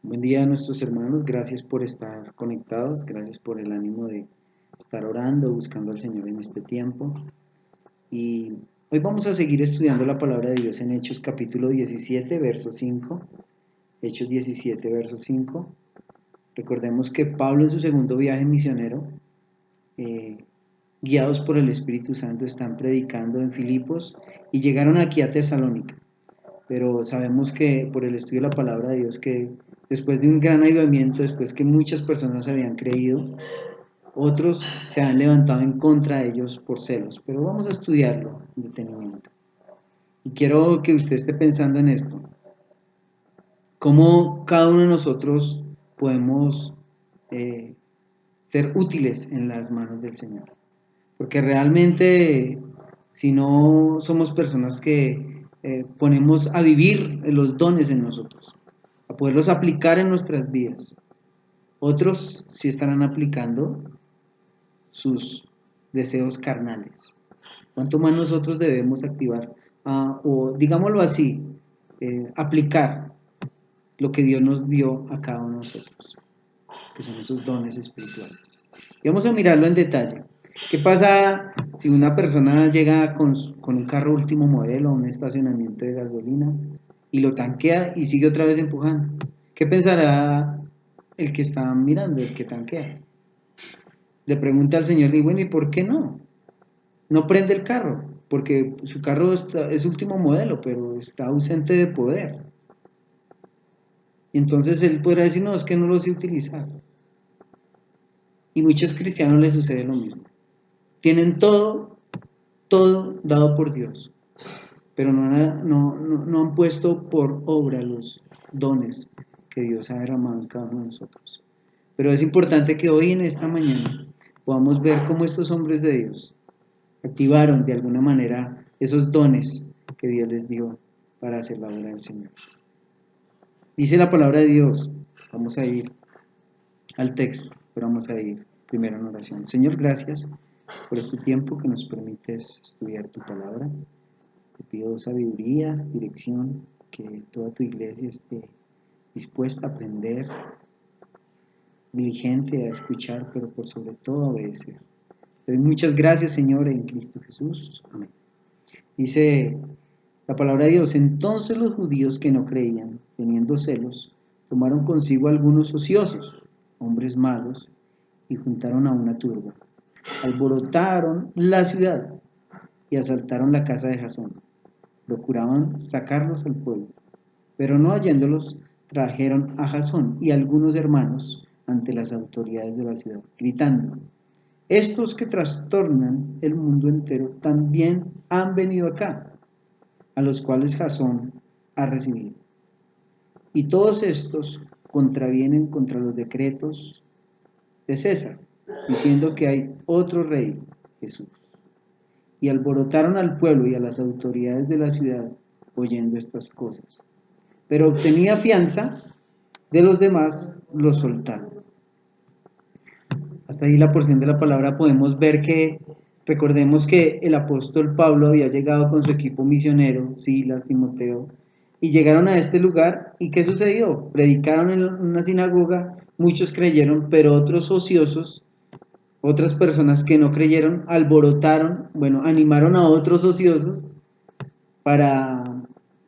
Buen día a nuestros hermanos, gracias por estar conectados, gracias por el ánimo de estar orando, buscando al Señor en este tiempo. Y hoy vamos a seguir estudiando la palabra de Dios en Hechos capítulo 17, verso 5. Hechos 17, verso 5. Recordemos que Pablo en su segundo viaje misionero, eh, guiados por el Espíritu Santo, están predicando en Filipos y llegaron aquí a Tesalónica. Pero sabemos que por el estudio de la palabra de Dios que después de un gran avivamiento, después que muchas personas habían creído, otros se han levantado en contra de ellos por celos. Pero vamos a estudiarlo en detenimiento. Y quiero que usted esté pensando en esto. ¿Cómo cada uno de nosotros podemos eh, ser útiles en las manos del Señor? Porque realmente, si no somos personas que ponemos a vivir los dones en nosotros, a poderlos aplicar en nuestras vidas, otros sí estarán aplicando sus deseos carnales. ¿Cuánto más nosotros debemos activar o digámoslo así, aplicar lo que Dios nos dio a cada uno de nosotros, que son esos dones espirituales? Y vamos a mirarlo en detalle. ¿Qué pasa si una persona llega con un carro último modelo a un estacionamiento de gasolina y lo tanquea y sigue otra vez empujando? ¿Qué pensará el que está mirando, el que tanquea? Le pregunta al Señor, y bueno, ¿y por qué no? No prende el carro, porque su carro es último modelo, pero está ausente de poder. Y entonces él podrá decir, no, es que no lo sé utilizar. Y muchos cristianos les sucede lo mismo. Tienen todo dado por Dios, pero no han puesto por obra los dones que Dios ha derramado en cada uno de nosotros. Pero es importante que hoy en esta mañana podamos ver cómo estos hombres de Dios activaron de alguna manera esos dones que Dios les dio para hacer la obra del Señor. Dice la palabra de Dios, vamos a ir al texto, pero vamos a ir primero en oración. Señor, gracias por este tiempo que nos permites estudiar tu palabra. Te pido sabiduría, dirección, que toda tu iglesia esté dispuesta a aprender, diligente a escuchar, pero por sobre todo a obedecer. Te doy muchas gracias, Señor, en Cristo Jesús. Amén. Dice la palabra de Dios, entonces los judíos que no creían, teniendo celos, tomaron consigo algunos ociosos, hombres malos, y juntaron a una turba. Alborotaron la ciudad y asaltaron la casa de Jasón. Procuraban sacarlos al pueblo, pero no hallándolos, trajeron a Jasón y algunos hermanos ante las autoridades de la ciudad, gritando, estos que trastornan el mundo entero también han venido acá, a los cuales Jasón ha recibido. Y todos estos contravienen contra los decretos de César, diciendo que hay otro rey, Jesús. Y alborotaron al pueblo y a las autoridades de la ciudad oyendo estas cosas. Pero obtenía fianza de los demás, los soltaron. Hasta ahí la porción de la palabra podemos ver que, recordemos que el apóstol Pablo había llegado con su equipo misionero, Silas, Timoteo, y llegaron a este lugar, ¿y qué sucedió? Predicaron en una sinagoga, muchos creyeron, pero otros ociosos, otras personas que no creyeron, alborotaron, bueno, animaron a otros ociosos para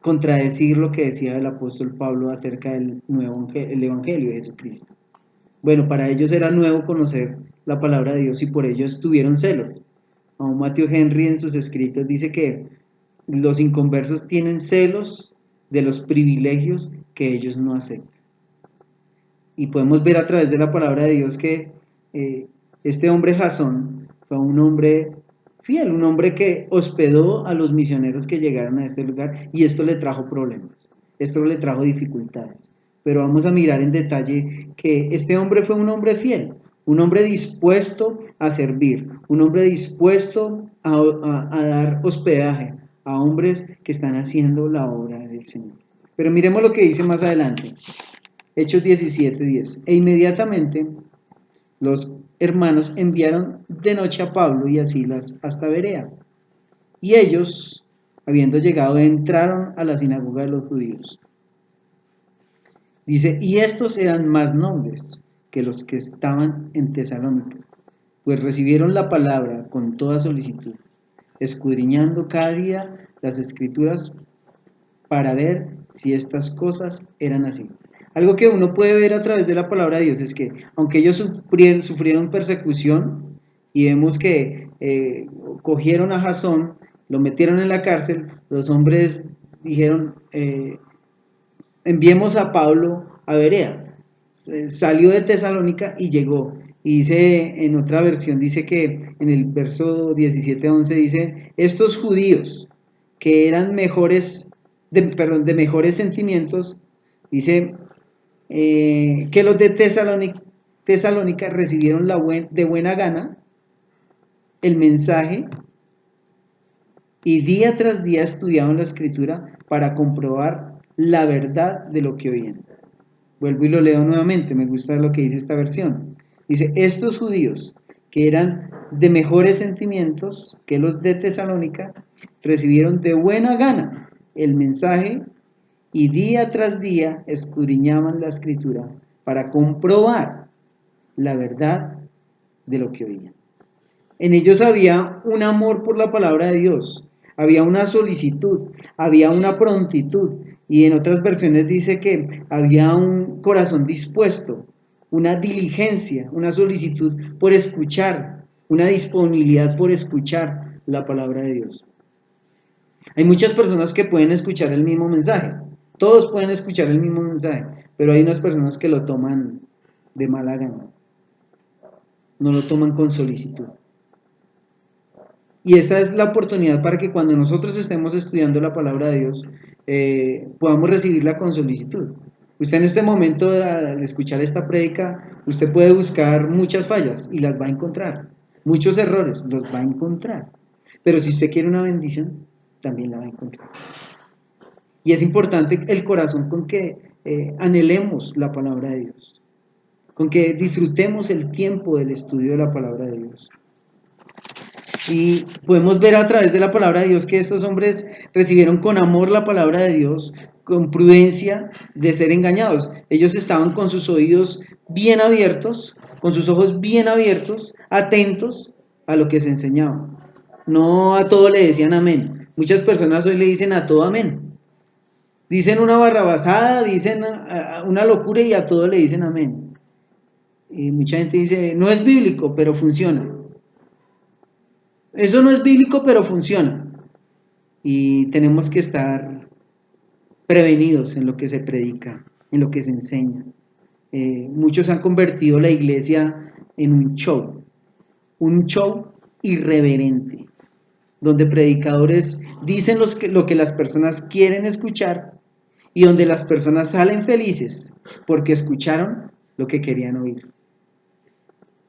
contradecir lo que decía el apóstol Pablo acerca del el evangelio de Jesucristo. Bueno, para ellos era nuevo conocer la palabra de Dios y por ello tuvieron celos. Aún Matthew Henry en sus escritos dice que los inconversos tienen celos de los privilegios que ellos no aceptan. Y podemos ver a través de la palabra de Dios que este hombre Jasón fue un hombre fiel, un hombre que hospedó a los misioneros que llegaron a este lugar y esto le trajo problemas, esto le trajo dificultades. Pero vamos a mirar en detalle que este hombre fue un hombre fiel, un hombre dispuesto a servir, un hombre dispuesto a dar hospedaje a hombres que están haciendo la obra del Señor. Pero miremos lo que dice más adelante. Hechos 17:10. E inmediatamente los hermanos enviaron de noche a Pablo y a Silas hasta Berea. Y ellos, habiendo llegado, entraron a la sinagoga de los judíos. Dice, y estos eran más nobles que los que estaban en Tesalónica, pues recibieron la palabra con toda solicitud, escudriñando cada día las escrituras para ver si estas cosas eran así. Algo que uno puede ver a través de la palabra de Dios es que, aunque ellos sufrieron persecución, y vemos que cogieron a Jasón, lo metieron en la cárcel, los hombres dijeron, enviemos a Pablo a Berea. Salió de Tesalónica y llegó. Y dice, en otra versión, dice que en el verso 17-11 dice, estos judíos que eran de mejores sentimientos, dice que los de Tesalónica recibieron de buena gana el mensaje y día tras día estudiaban la escritura para comprobar la verdad de lo que oían. Vuelvo y lo leo nuevamente, me gusta lo que dice esta versión. Dice, estos judíos que eran de mejores sentimientos que los de Tesalónica, recibieron de buena gana el mensaje y día tras día escudriñaban la escritura para comprobar la verdad de lo que oían. En ellos había un amor por la palabra de Dios, había una solicitud, había una prontitud, y en otras versiones dice que había un corazón dispuesto, una diligencia, una solicitud por escuchar, una disponibilidad por escuchar la palabra de Dios. Hay muchas personas que pueden escuchar el mismo mensaje, todos pueden escuchar el mismo mensaje, pero hay unas personas que lo toman de mala gana, no lo toman con solicitud. Y esta es la oportunidad para que cuando nosotros estemos estudiando la palabra de Dios, podamos recibirla con solicitud. Usted en este momento, al escuchar esta prédica, usted puede buscar muchas fallas y las va a encontrar. Muchos errores los va a encontrar. Pero si usted quiere una bendición, también la va a encontrar. Y es importante el corazón con que anhelemos la palabra de Dios, con que disfrutemos el tiempo del estudio de la palabra de Dios. Y podemos ver a través de la palabra de Dios que estos hombres recibieron con amor la palabra de Dios, con prudencia de ser engañados. Ellos estaban con sus oídos bien abiertos, con sus ojos bien abiertos, atentos a lo que se enseñaba. No a todo le decían amén. Muchas personas hoy le dicen a todo amén. Dicen una barrabasada, dicen una locura y a todo le dicen amén. Y mucha gente dice, no es bíblico, pero funciona. Eso no es bíblico, pero funciona. Y tenemos que estar prevenidos en lo que se predica, en lo que se enseña. Muchos han convertido la iglesia en un show irreverente, donde predicadores dicen lo que las personas quieren escuchar y donde las personas salen felices porque escucharon lo que querían oír.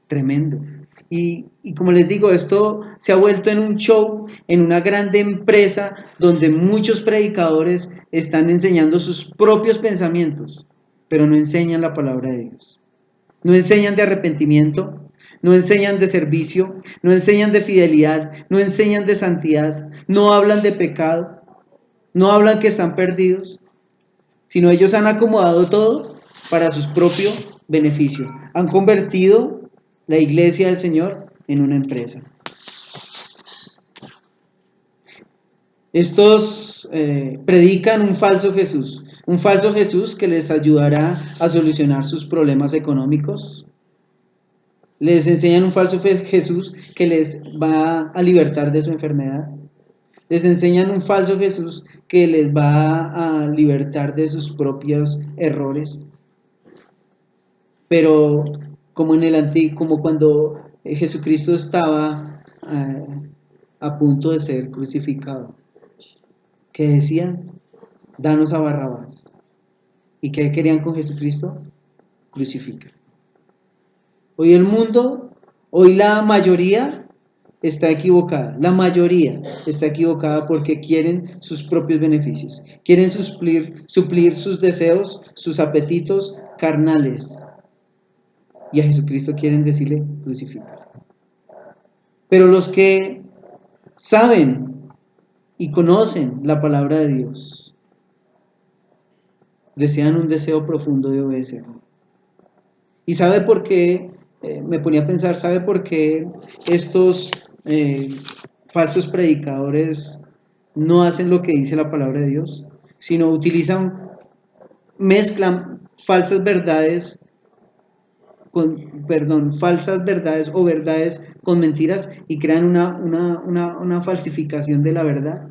Tremendo. Y como les digo, esto se ha vuelto en un show, en una grande empresa donde muchos predicadores están enseñando sus propios pensamientos, pero no enseñan la palabra de Dios. No enseñan de arrepentimiento, no enseñan de servicio, no enseñan de fidelidad, no enseñan de santidad, no hablan de pecado, no hablan que están perdidos, sino ellos han acomodado todo para su propio beneficio. Han convertido la iglesia del Señor en una empresa. Estos predican un falso Jesús que les ayudará a solucionar sus problemas económicos. Les enseñan un falso Jesús que les va a libertar de su enfermedad. Les enseñan un falso Jesús que les va a libertar de sus propios errores. Pero como en el antiguo, como cuando Jesucristo estaba a punto de ser crucificado, que decían, danos a Barrabás. ¿Y qué querían con Jesucristo? Crucificar. Hoy el mundo, hoy la mayoría está equivocada. La mayoría está equivocada porque quieren sus propios beneficios. Quieren suplir sus deseos, sus apetitos carnales. Y a Jesucristo quieren decirle crucificar. Pero los que saben y conocen la palabra de Dios, desean un deseo profundo de obedecerlo. ¿Y sabe por qué? Me ponía a pensar, ¿sabe por qué estos falsos predicadores no hacen lo que dice la palabra de Dios, sino mezclan falsas verdades falsas verdades o verdades con mentiras y crean una falsificación de la verdad?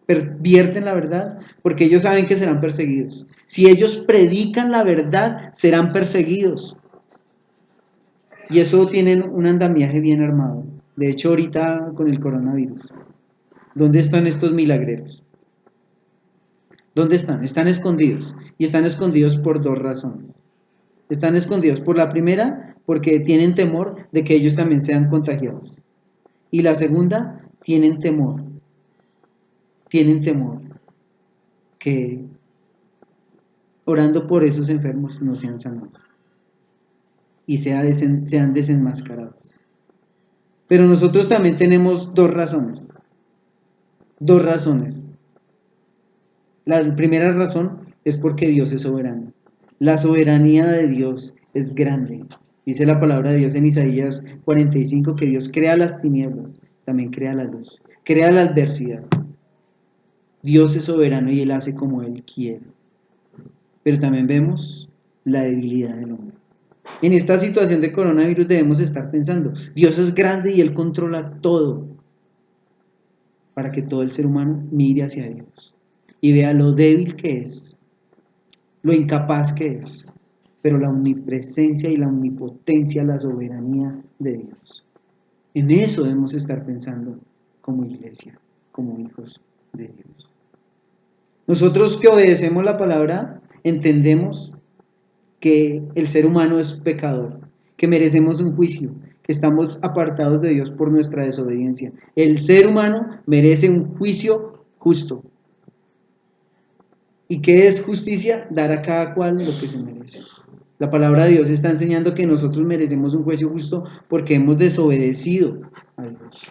Pervierten la verdad porque ellos saben que serán perseguidos. Si ellos predican la verdad, serán perseguidos. Y eso tienen un andamiaje bien armado. De hecho, ahorita con el coronavirus, ¿dónde están estos milagreros? ¿Dónde están? Están escondidos. Y están escondidos por dos razones. Están escondidos por la primera, porque tienen temor de que ellos también sean contagiados. Y la segunda, tienen temor que orando por esos enfermos no sean sanados y sean desenmascarados. Pero nosotros también tenemos dos razones. Dos razones. La primera razón es porque Dios es soberano. La soberanía de Dios es grande. Dice la palabra de Dios en Isaías 45 que Dios crea las tinieblas, también crea la luz, crea la adversidad. Dios es soberano y Él hace como Él quiere. Pero también vemos la debilidad del hombre. En esta situación de coronavirus debemos estar pensando, Dios es grande y Él controla todo para que todo el ser humano mire hacia Dios y vea lo débil que es, lo incapaz que es, pero la omnipresencia y la omnipotencia, la soberanía de Dios. En eso debemos estar pensando como iglesia, como hijos de Dios. Nosotros que obedecemos la palabra, entendemos que el ser humano es pecador, que merecemos un juicio, que estamos apartados de Dios por nuestra desobediencia. El ser humano merece un juicio justo. ¿Y qué es justicia? Dar a cada cual lo que se merece. La palabra de Dios está enseñando que nosotros merecemos un juicio justo porque hemos desobedecido a Dios.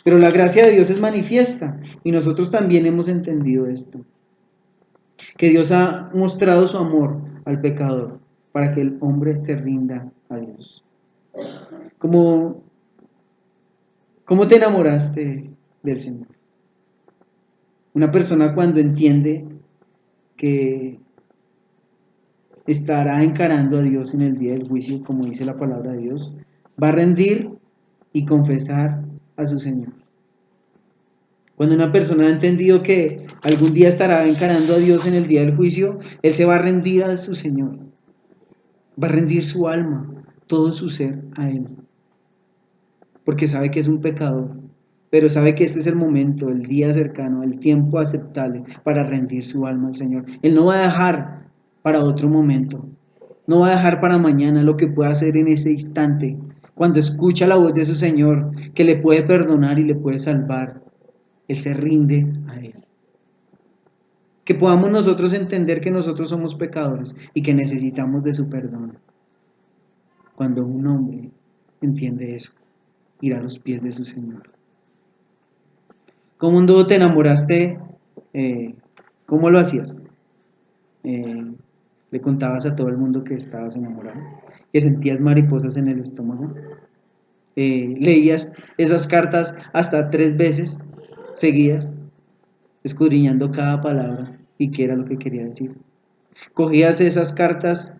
Pero la gracia de Dios es manifiesta y nosotros también hemos entendido esto. Que Dios ha mostrado su amor al pecador para que el hombre se rinda a Dios. ¿Cómo te enamoraste del Señor? Una persona cuando entiende que estará encarando a Dios en el día del juicio, como dice la palabra de Dios, va a rendir y confesar a su Señor. Cuando una persona ha entendido que algún día estará encarando a Dios en el día del juicio, él se va a rendir a su Señor. Va a rendir su alma, todo su ser a Él. Porque sabe que es un pecador, pero sabe que este es el momento, el día cercano, el tiempo aceptable para rendir su alma al Señor. Él no va a dejar para otro momento, no va a dejar para mañana lo que pueda hacer en ese instante, cuando escucha la voz de su Señor, que le puede perdonar y le puede salvar. Él se rinde a Él. Que podamos nosotros entender que nosotros somos pecadores y que necesitamos de su perdón. Cuando un hombre entiende eso, ir a los pies de su Señor. ¿Cómo te enamoraste? ¿Cómo lo hacías? ¿Le contabas a todo el mundo que estabas enamorado? ¿Que sentías mariposas en el estómago? ¿Leías esas cartas hasta 3 veces seguidas, escudriñando cada palabra y qué era lo que quería decir? ¿Cogías esas cartas,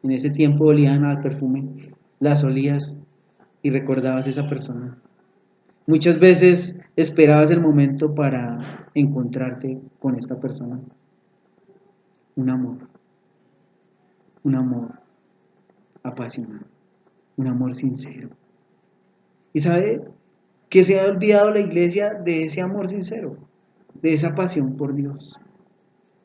en ese tiempo olían al perfume, las olías y recordabas a esa persona? Muchas veces esperabas el momento para encontrarte con esta persona. Un amor apasionado, un amor sincero. ¿Y sabe que se ha olvidado la iglesia de ese amor sincero, de esa pasión por Dios?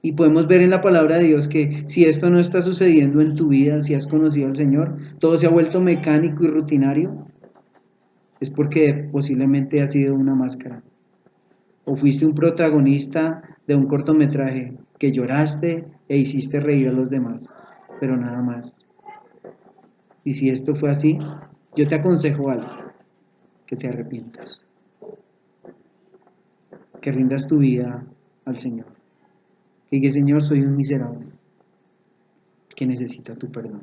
Y podemos ver en la palabra de Dios que si esto no está sucediendo en tu vida, si has conocido al Señor, todo se ha vuelto mecánico y rutinario, es porque posiblemente ha sido una máscara. O fuiste un protagonista de un cortometraje que lloraste e hiciste reír a los demás, pero nada más. Y si esto fue así, yo te aconsejo algo, que te arrepientas, que rindas tu vida al Señor, que digas, Señor, soy un miserable, que necesita tu perdón.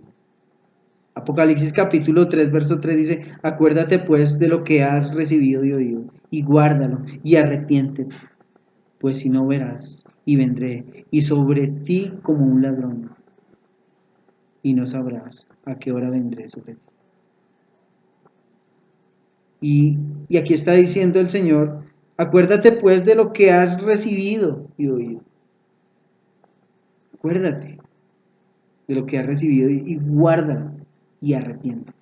Apocalipsis capítulo 3, verso 3 dice, acuérdate pues de lo que has recibido y oído, y guárdalo, y arrepiéntete, pues si no verás, y vendré, y sobre ti como un ladrón, y no sabrás a qué hora vendré sobre ti. Y aquí está diciendo el Señor, acuérdate pues de lo que has recibido y oído. Acuérdate de lo que has recibido y guárdalo y arrepiéntete.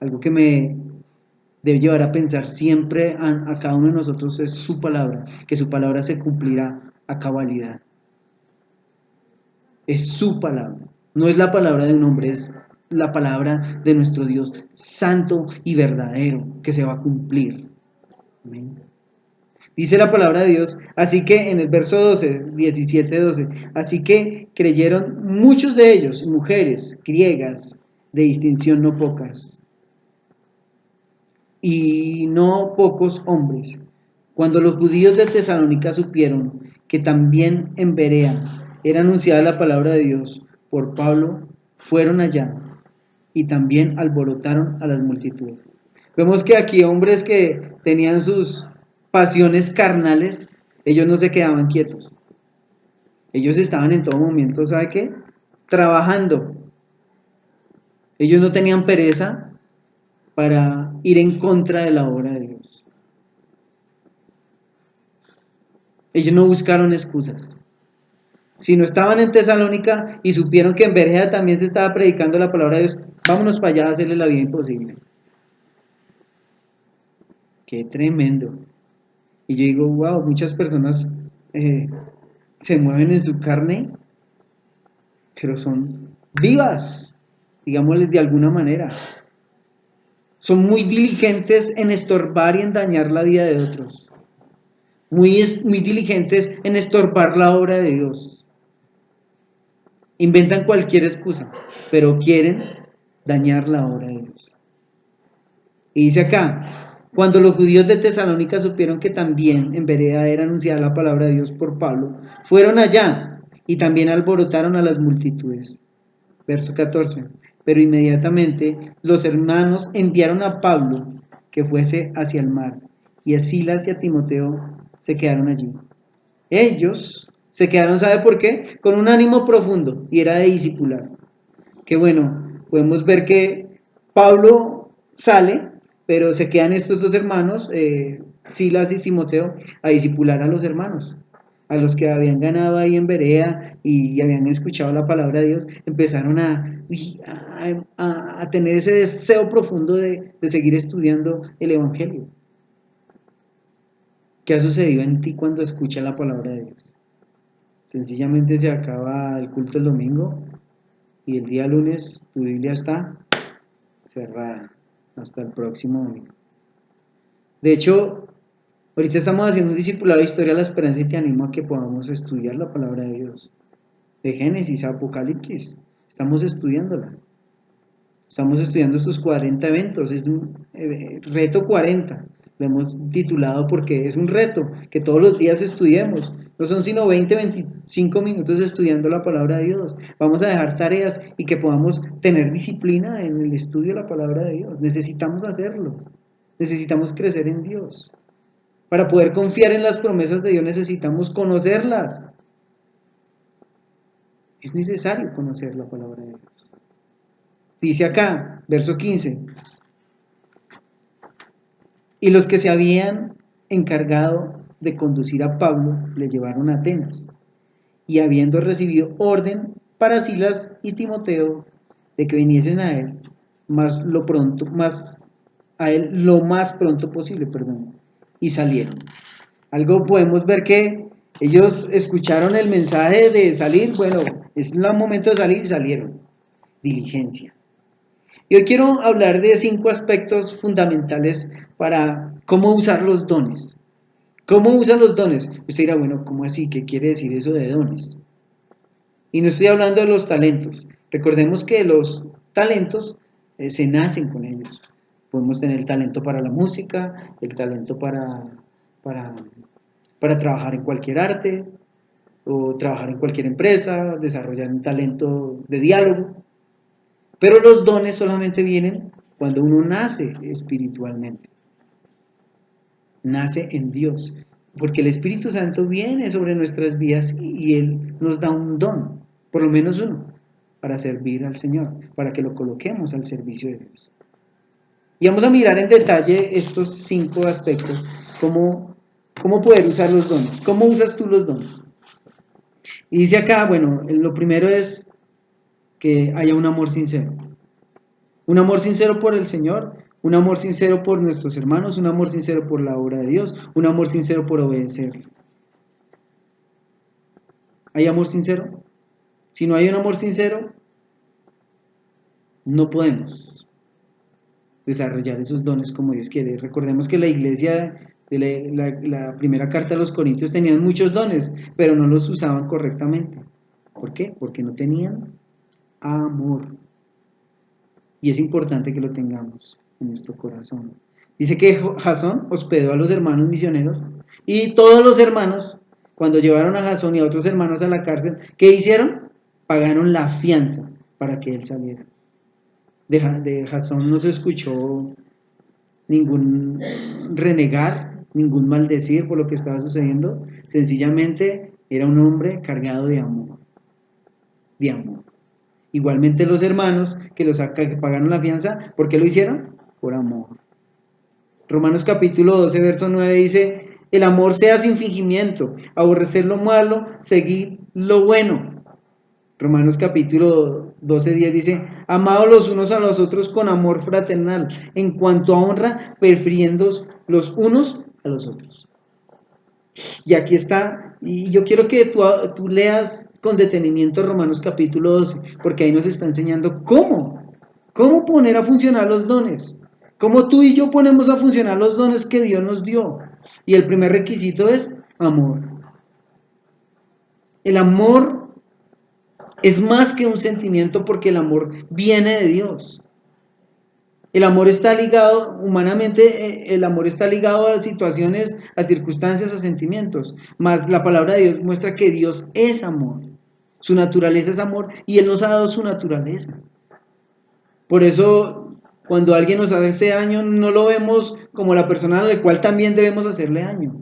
Algo que me debe llevar a pensar siempre a cada uno de nosotros es su palabra, que su palabra se cumplirá a cabalidad. Es su palabra, no es la palabra de un hombre, es la palabra de nuestro Dios santo y verdadero que se va a cumplir. Amén. Dice la palabra de Dios, así que en el verso 12, 17, 12, así que creyeron muchos de ellos, mujeres griegas de distinción no pocas, y no pocos hombres. Cuando los judíos de Tesalónica supieron que también en Berea era anunciada la palabra de Dios por Pablo, fueron allá y también alborotaron a las multitudes. Vemos que aquí hombres que tenían sus pasiones carnales, ellos no se quedaban quietos. Ellos estaban en todo momento, ¿sabe qué? Trabajando. Ellos no tenían pereza para ir en contra de la obra de Dios. Ellos no buscaron excusas. Si no estaban en Tesalónica y supieron que en Berea también se estaba predicando la palabra de Dios, vámonos para allá a hacerle la vida imposible. Qué tremendo. Y yo digo, wow, muchas personas se mueven en su carne, pero son vivas, digámosles de alguna manera. Son muy diligentes en estorbar y en dañar la vida de otros. Muy diligentes en estorbar la obra de Dios. Inventan cualquier excusa, pero quieren dañar la obra de Dios. Y dice acá, cuando los judíos de Tesalónica supieron que también en Berea era anunciada la palabra de Dios por Pablo, fueron allá y también alborotaron a las multitudes. Verso 14. Pero inmediatamente los hermanos enviaron a Pablo que fuese hacia el mar, y a Silas y a Timoteo se quedaron allí. Ellos se quedaron, ¿sabe por qué? Con un ánimo profundo, y era de discipular. Que bueno, podemos ver que Pablo sale, pero se quedan estos dos hermanos, Silas y Timoteo, a discipular a los hermanos, a los que habían ganado ahí en Berea y habían escuchado la palabra de Dios, empezaron a tener ese deseo profundo de seguir estudiando el Evangelio. ¿Qué ha sucedido en ti cuando escuchas la palabra de Dios? Sencillamente se acaba el culto el domingo y el día lunes tu Biblia está cerrada hasta el próximo domingo. De hecho, ahorita estamos haciendo un discipulado de Historia de la Esperanza y te animo a que podamos estudiar la palabra de Dios. De Génesis a Apocalipsis, estamos estudiándola. Estamos estudiando estos 40 eventos, es un reto 40. Lo hemos titulado porque es un reto que todos los días estudiemos. No son sino 20, 25 minutos estudiando la palabra de Dios. Vamos a dejar tareas y que podamos tener disciplina en el estudio de la palabra de Dios. Necesitamos hacerlo. Necesitamos crecer en Dios. Para poder confiar en las promesas de Dios necesitamos conocerlas. Es necesario conocer la palabra de Dios. Dice acá, verso 15. Y los que se habían encargado de conducir a Pablo le llevaron a Atenas. Y habiendo recibido orden para Silas y Timoteo de que viniesen a él, lo más pronto posible, y salieron. Algo podemos ver que ellos escucharon el mensaje de salir, bueno, es el momento de salir y salieron. Diligencia. Y hoy quiero hablar de 5 aspectos fundamentales para cómo usar los dones. ¿Cómo usan los dones? Usted dirá, bueno, ¿cómo así? ¿Qué quiere decir eso de dones? Y no estoy hablando de los talentos. Recordemos que los talentos se nacen con ellos. Podemos tener el talento para la música, el talento para trabajar en cualquier arte, o trabajar en cualquier empresa, desarrollar un talento de diálogo. Pero los dones solamente vienen cuando uno nace espiritualmente, nace en Dios, porque el Espíritu Santo viene sobre nuestras vidas y Él nos da un don, por lo menos uno, para servir al Señor, para que lo coloquemos al servicio de Dios. Y vamos a mirar en detalle estos 5 aspectos, cómo poder usar los dones, cómo usas tú los dones. Y dice acá, bueno, lo primero es que haya un amor sincero. Un amor sincero por el Señor, un amor sincero por nuestros hermanos, un amor sincero por la obra de Dios, un amor sincero por obedecer. ¿Hay amor sincero? Si no hay un amor sincero, no podemos desarrollar esos dones como Dios quiere. Recordemos que la iglesia de la primera carta a los Corintios tenían muchos dones, pero no los usaban correctamente. ¿Por qué? Porque no tenían amor. Y es importante que lo tengamos en nuestro corazón. Dice que Jasón hospedó a los hermanos misioneros y todos los hermanos, cuando llevaron a Jasón y a otros hermanos a la cárcel, ¿qué hicieron? Pagaron la fianza para que él saliera. De Jasón no se escuchó ningún renegar, ningún maldecir por lo que estaba sucediendo. Sencillamente era un hombre cargado de amor. De amor. Igualmente los hermanos que pagaron la fianza, ¿por qué lo hicieron? Por amor. Romanos capítulo 12, verso 9 dice, el amor sea sin fingimiento, aborrecer lo malo, seguir lo bueno. Romanos capítulo 12, 10 dice, amados los unos a los otros con amor fraternal, en cuanto a honra, prefiriéndoos los unos a los otros. Y aquí está, y yo quiero que tú leas con detenimiento Romanos capítulo 12, porque ahí nos está enseñando cómo poner a funcionar los dones, cómo tú y yo ponemos a funcionar los dones que Dios nos dio. Y el primer requisito es amor. El amor es más que un sentimiento porque el amor viene de Dios. El amor está ligado, humanamente, el amor está ligado a situaciones, a circunstancias, a sentimientos. Mas la palabra de Dios muestra que Dios es amor. Su naturaleza es amor y Él nos ha dado su naturaleza. Por eso, cuando alguien nos hace daño, no lo vemos como la persona a la cual también debemos hacerle daño,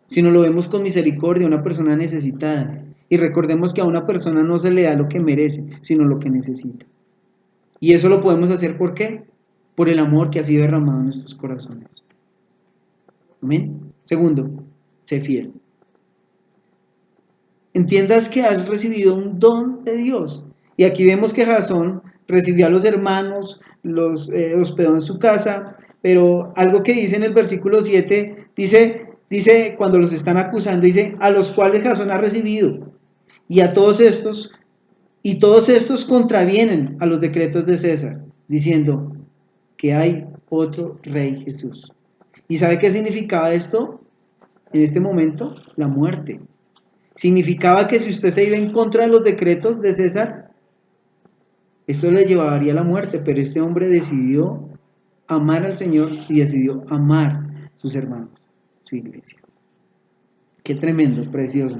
sino lo vemos con misericordia, una persona necesitada. Y recordemos que a una persona no se le da lo que merece, sino lo que necesita. Y eso lo podemos hacer ¿por qué? Por el amor que ha sido derramado en nuestros corazones. Amén. Segundo, sé fiel. Entiendas que has recibido un don de Dios. Y aquí vemos que Jasón recibió a los hermanos, los hospedó en su casa, pero algo que dice en el versículo 7, dice cuando los están acusando, dice, a los cuales Jasón ha recibido, y a todos estos, y todos estos contravienen a los decretos de César, diciendo que hay otro rey Jesús. ¿Y sabe qué significaba esto? En este momento, la muerte. Significaba que si usted se iba en contra de los decretos de César, esto le llevaría a la muerte, pero este hombre decidió amar al Señor y decidió amar a sus hermanos, su iglesia. Qué tremendo, precioso.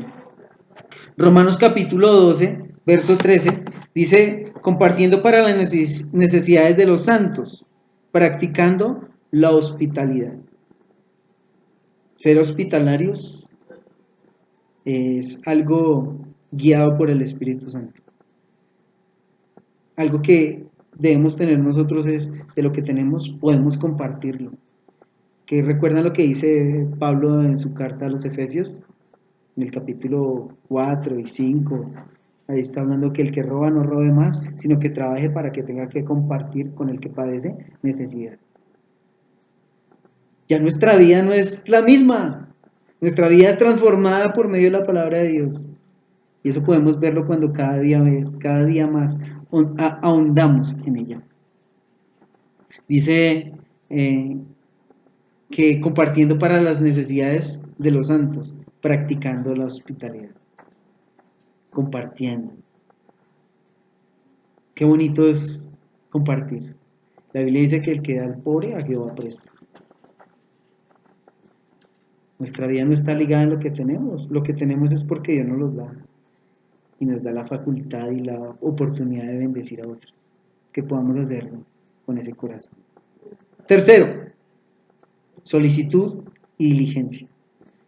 Romanos capítulo 12, verso 13, dice, compartiendo para las necesidades de los santos, practicando la hospitalidad. Ser hospitalarios es algo guiado por el Espíritu Santo. Algo que debemos tener nosotros es, de lo que tenemos, podemos compartirlo. Que recuerdan lo que dice Pablo en su carta a los Efesios, en el capítulo 4 y 5, ahí está hablando que el que roba no robe más, sino que trabaje para que tenga que compartir con el que padece necesidad. Ya nuestra vida no es la misma, nuestra vida es transformada por medio de la palabra de Dios. Y eso podemos verlo cuando cada día más ahondamos en ella. Dice que compartiendo para las necesidades de los santos, practicando la hospitalidad. Compartiendo. Qué bonito es compartir. La Biblia dice que el que da al pobre a Jehová presta. Nuestra vida no está ligada en lo que tenemos es porque Dios nos los da y nos da la facultad y la oportunidad de bendecir a otros, que podamos hacerlo con ese corazón. Tercero, solicitud y diligencia.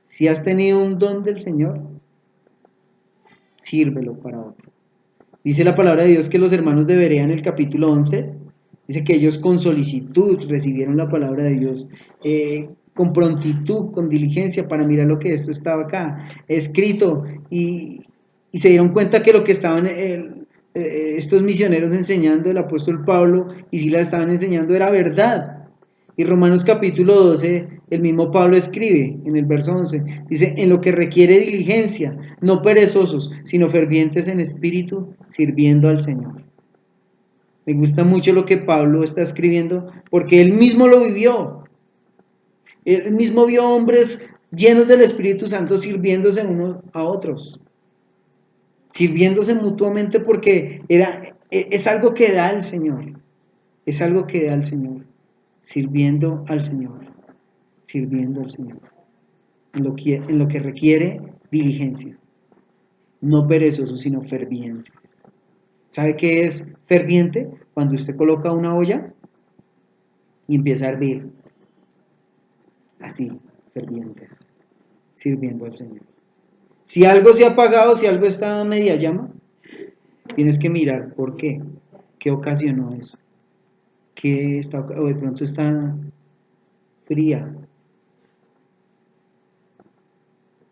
Si has tenido un don del Señor, sírvelo para otro. Dice la palabra de Dios que los hermanos de Berea en el capítulo 11, dice que ellos con solicitud recibieron la palabra de Dios, con prontitud, con diligencia para mirar lo que esto estaba acá, escrito, y se dieron cuenta que lo que estaban estos misioneros enseñando, el apóstol Pablo y Silas estaban enseñando era verdad. Y Romanos capítulo 12, el mismo Pablo escribe en el verso 11, dice, en lo que requiere diligencia, no perezosos, sino fervientes en espíritu, sirviendo al Señor. Me gusta mucho lo que Pablo está escribiendo, porque él mismo lo vivió. Él mismo vio hombres llenos del Espíritu Santo sirviéndose unos a otros, sirviéndose mutuamente porque es algo que da el Señor, es algo que da el Señor. Sirviendo al Señor, en lo que requiere diligencia, no perezosos, sino fervientes. ¿Sabe qué es ferviente? Cuando usted coloca una olla y empieza a hervir, así, fervientes, sirviendo al Señor. Si algo se ha apagado, si algo está a media llama, tienes que mirar por qué ocasionó eso, o de pronto está fría,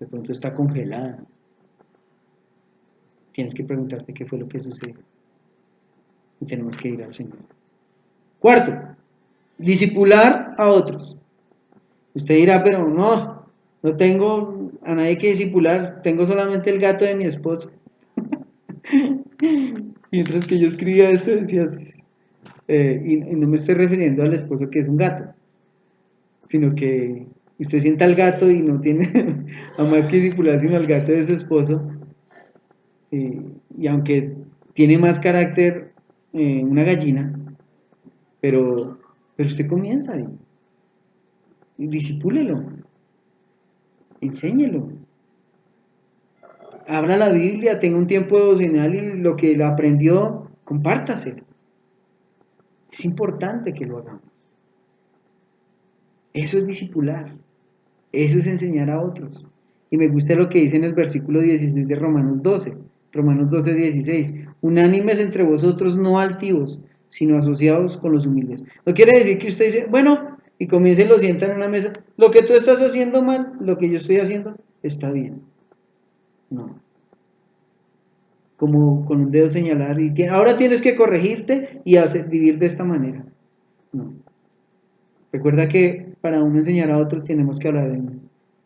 de pronto está congelada. Tienes que preguntarte qué fue lo que sucedió. Y tenemos que ir al Señor. Cuarto, discipular a otros. Usted dirá, pero no tengo a nadie que discipular, tengo solamente el gato de mi esposa. Mientras que yo escribía esto decías, y no me estoy refiriendo al esposo que es un gato, sino que usted sienta al gato y no tiene a más que discipular sino al gato de su esposo, y aunque tiene más carácter una gallina, pero usted comienza ahí, y disipúlelo, enséñelo, abra la Biblia, tenga un tiempo devocional y lo que aprendió, compártaselo. Es importante que lo hagamos. Eso es discipular, eso es enseñar a otros. Y me gusta lo que dice en el versículo 16 de Romanos 12, 16, unánimes entre vosotros, no altivos, sino asociados con los humildes. No quiere decir que usted dice, bueno, y comienza y lo sienta en una mesa, lo que tú estás haciendo mal, lo que yo estoy haciendo, está bien. No. Como con un dedo señalar, y ahora tienes que corregirte y vivir de esta manera. No. Recuerda que para uno enseñar a otros tenemos que hablar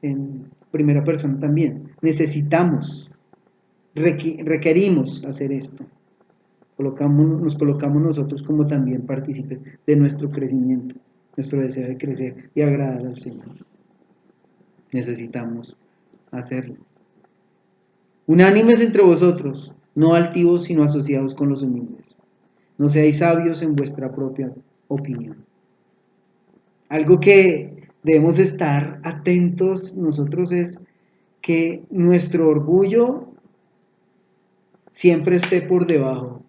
en primera persona también. Necesitamos, requerimos hacer esto. Nos colocamos nosotros como también partícipes de nuestro crecimiento, nuestro deseo de crecer y agradar al Señor. Necesitamos hacerlo. Unánimes entre vosotros, no altivos, sino asociados con los humildes. No seáis sabios en vuestra propia opinión. Algo que debemos estar atentos nosotros es que nuestro orgullo siempre esté por debajo,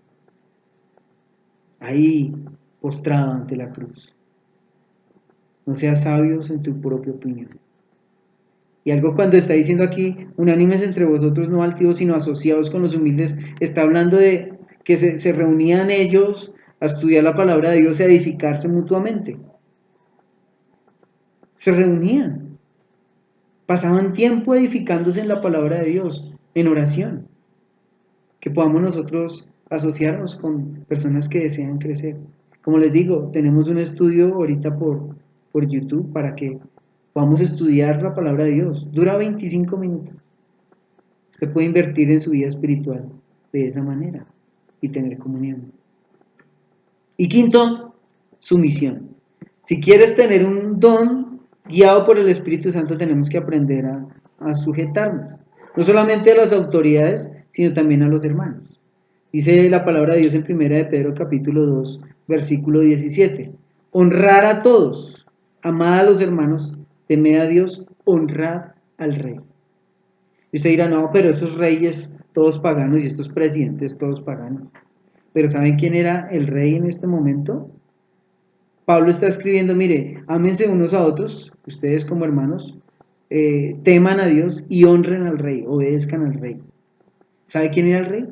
ahí postrado ante la cruz. No seas sabios en tu propia opinión. Y algo cuando está diciendo aquí, unánimes entre vosotros, no altivos, sino asociados con los humildes, está hablando de que se reunían ellos a estudiar la palabra de Dios y a edificarse mutuamente. Se reunían, pasaban tiempo edificándose en la palabra de Dios, en oración. Que podamos nosotros asociarnos con personas que desean crecer. Como les digo, tenemos un estudio ahorita por YouTube para que podamos estudiar la palabra de Dios. Dura 25 minutos. Usted puede invertir en su vida espiritual de esa manera y tener comunión. Y quinto, sumisión. Si quieres tener un don guiado por el Espíritu Santo, tenemos que aprender a sujetarnos. No solamente a las autoridades, sino también a los hermanos. Dice la palabra de Dios en 1 de Pedro capítulo 2, versículo 17. Honrar a todos, amad a los hermanos, temed a Dios, honrad al rey. Y usted dirá, no, pero esos reyes todos paganos y estos presidentes todos paganos. Pero ¿saben quién era el rey en este momento? Pablo está escribiendo, mire, ámense unos a otros, ustedes como hermanos, teman a Dios y honren al rey, obedezcan al rey. ¿Sabe quién era el rey?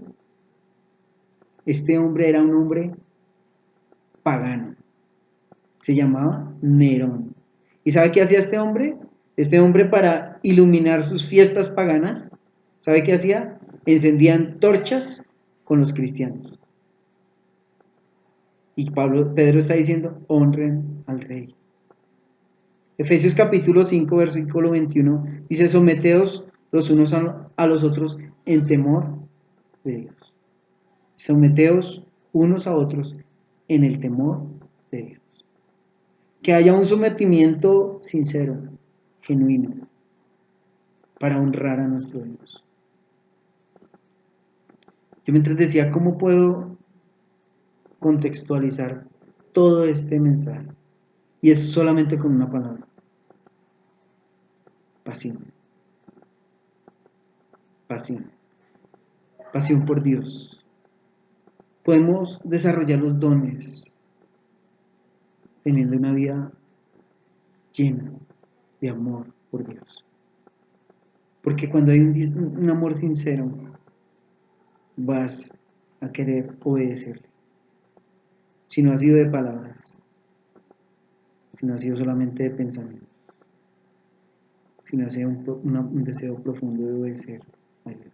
Este hombre era un hombre pagano, se llamaba Nerón. ¿Y sabe qué hacía este hombre? Este hombre, para iluminar sus fiestas paganas, ¿sabe qué hacía? Encendían torchas con los cristianos. Y Pedro está diciendo, honren al rey. Efesios capítulo 5, versículo 21, dice, someteos los unos a los otros en temor de Dios. Someteos unos a otros en el temor de Dios. Que haya un sometimiento sincero, genuino, para honrar a nuestro Dios. Yo mientras decía, ¿cómo puedo contextualizar todo este mensaje? Y es solamente con una palabra. Pasión. Pasión. Pasión por Dios. Podemos desarrollar los dones teniendo una vida llena de amor por Dios. Porque cuando hay un amor sincero, vas a querer obedecerle. Si no ha sido de palabras, si no ha sido solamente de pensamientos, si no ha sido un deseo profundo de obedecer a Dios.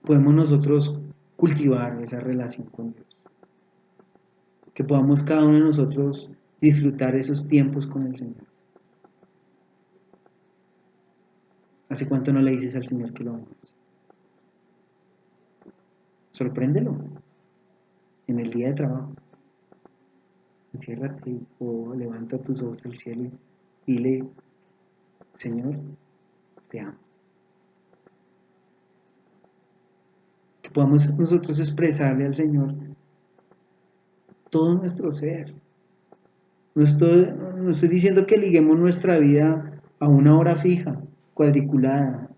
Podemos nosotros cultivar esa relación con Dios. Que podamos cada uno de nosotros disfrutar esos tiempos con el Señor. ¿Hace cuánto no le dices al Señor que lo amas? Sorpréndelo en el día de trabajo. Enciérrate o levanta tus ojos al cielo y dile, Señor, te amo. Que podamos nosotros expresarle al Señor todo nuestro ser. No estoy diciendo que liguemos nuestra vida a una hora fija, cuadriculada,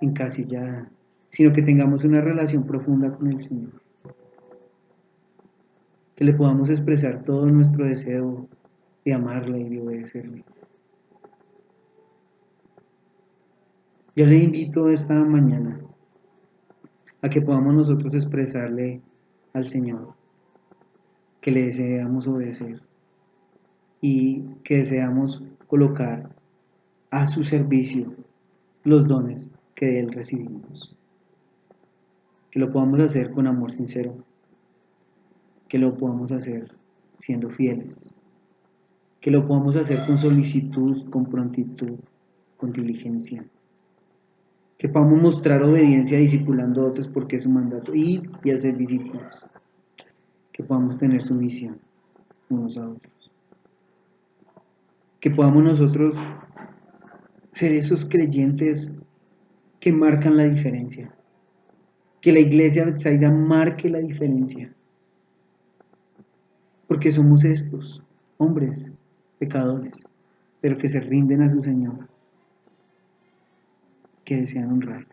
encasillada, sino que tengamos una relación profunda con el Señor. Que le podamos expresar todo nuestro deseo de amarle y de obedecerle. Yo le invito esta mañana a que podamos nosotros expresarle al Señor que le deseamos obedecer y que deseamos colocar a su servicio los dones que de Él recibimos. Que lo podamos hacer con amor sincero, que lo podamos hacer siendo fieles, que lo podamos hacer con solicitud, con prontitud, con diligencia, que podamos mostrar obediencia discipulando a otros porque es su mandato, ir y hacer discípulos, que podamos tener sumisión unos a otros, que podamos nosotros ser esos creyentes que marcan la diferencia, que la iglesia de Betsaida marque la diferencia, porque somos estos hombres pecadores, pero que se rinden a su Señor, que desean honrarle.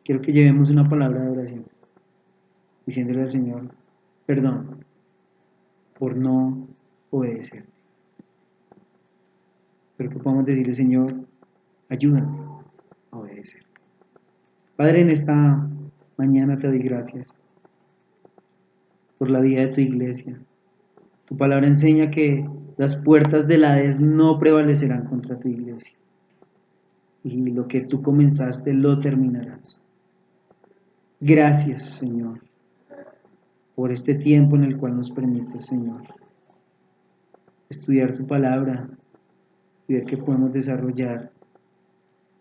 Quiero que llevemos una palabra de oración, diciéndole al Señor, perdón por no obedecer. Pero que podamos decirle, Señor, ayúdame a obedecer. Padre, en esta mañana te doy gracias por la vida de tu iglesia. Tu palabra enseña que las puertas del Hades no prevalecerán contra tu iglesia. Y lo que tú comenzaste lo terminarás. Gracias, Señor, por este tiempo en el cual nos permites, Señor, estudiar tu palabra y ver que podemos desarrollar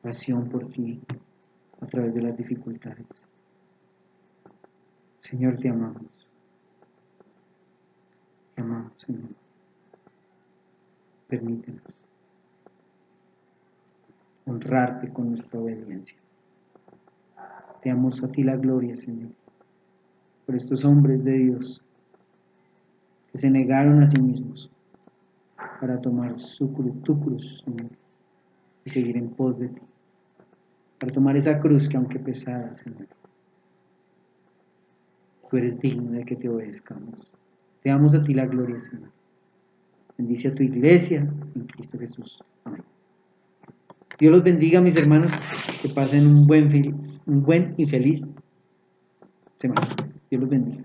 pasión por ti a través de las dificultades. Señor, te amamos. Te amamos, Señor. Permítenos honrarte con nuestra obediencia. Te damos a ti la gloria, Señor, por estos hombres de Dios que se negaron a sí mismos para tomar tu cruz, Señor, y seguir en pos de ti, para tomar esa cruz que aunque pesada, Señor, tú eres digno de que te obedezcamos. Te damos a ti la gloria, Señor. Bendice a tu iglesia en Cristo Jesús. Amén. Dios los bendiga, mis hermanos, que pasen un buen y feliz semana. Dios los bendiga.